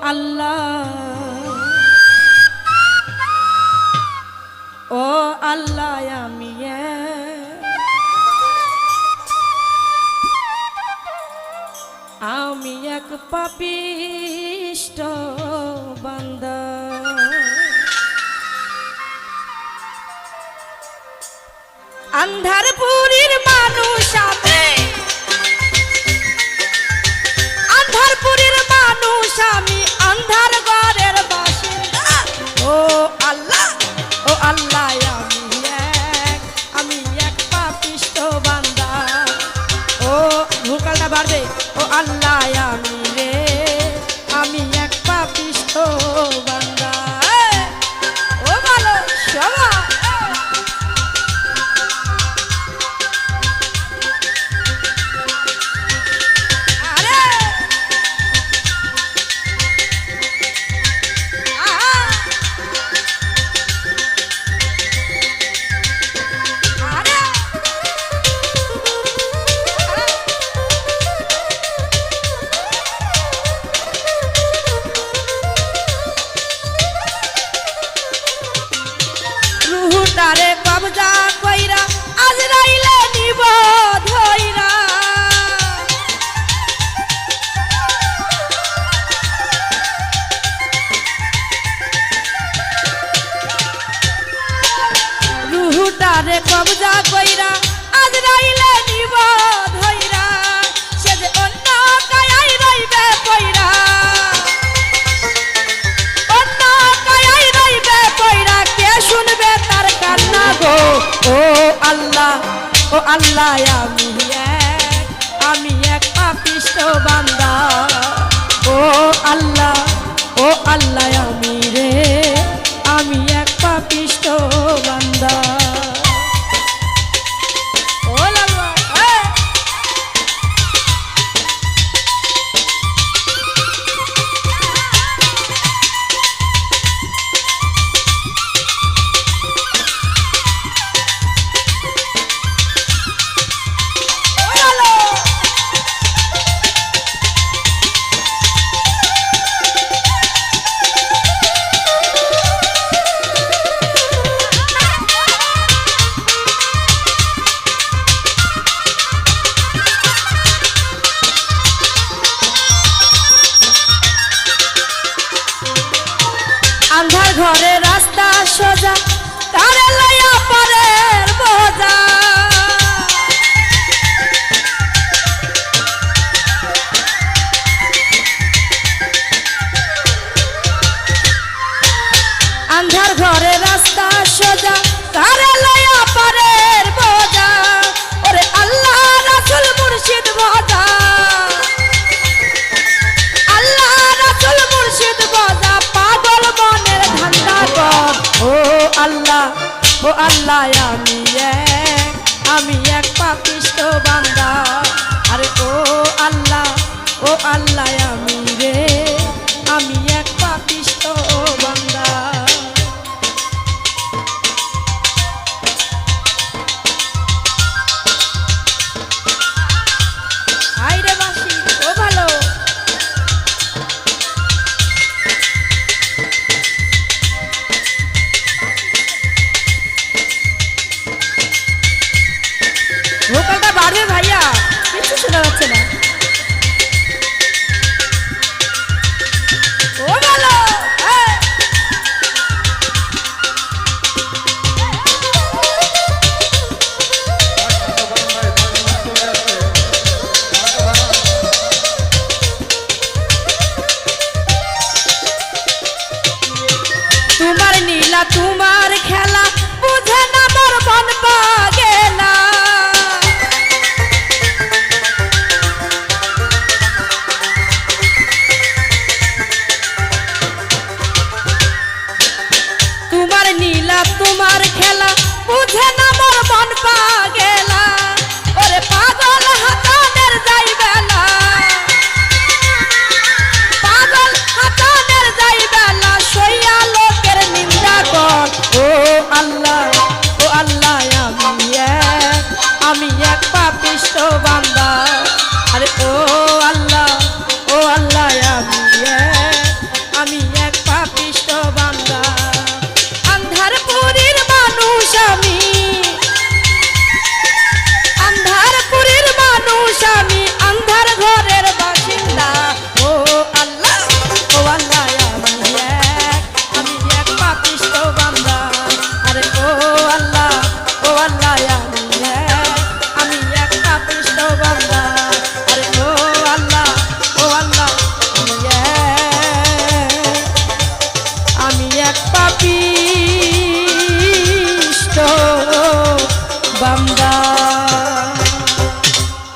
আল্লাহ ও আল্লাহ আমি এক পাপিষ্ট বান্দা আন্ধারপুরীর মানুষ আমি আন্ধারপুরীর মানুষ আমি আন্ধার ঘরের বাসিন্দা ও আল্লাহ আমি এক পাপিষ্ট বান্দা ও ভোকালটা বাড়বে ও আল্লাহ আমি এক পাপিষ্ট বান্দা ও ভালো সবাই তারে কবজা কইরা আজরাইলে নিব ধইরা রুহুটারে কবজা কইরা আজরাইলে নিব ধইরা সে যে অন্য কায়াই রইবে পয়রা অন্য কায়াই রইবে পয়রা কে শুনবে তার কান্না গো ও আল্লাহ আমি এক পাপিষ্ট বান্দা ও আল্লাহ আমি এক পাপিষ্ট বান্দা ও লালবা আন্ধার ঘরে রাস্তা সোজা কারে লইয়া পরের বোঝা আন্ধার ঘরে রাস্তা সোজা কারে লইয়া পরের বোঝা ওরে আল্লাহ রাসূল মুর্শিদ ভজা আল্লাহ রাসূল মুর্শিদ ভজা পাগল মনের ধান্দা কর ও আল্লাহ আমি এক পাপিষ্ট বান্দা আরে ও আল্লাহ আমি এক পাপিষ্ট বান্দা আইরে বাসি ও ভালো ভোকালটা বাড়বে ভাইয়া কিছু শোনা যাচ্ছে না ও ভালো তোমার নীলা তোমার খেলা বুঝে না মোর মন পাগেলা তোমার নীলা তোমার খেলা বুঝে না মোর মন পাগেলা ওরে পাগল হাতানের যাই বেলা পাগল হাতানের যাই বেলা সইয়া লোকের নিন্দা কর ও আল্লাহ আমি এক পাপিষ্ট বান্দা আরে ও আল্লাহ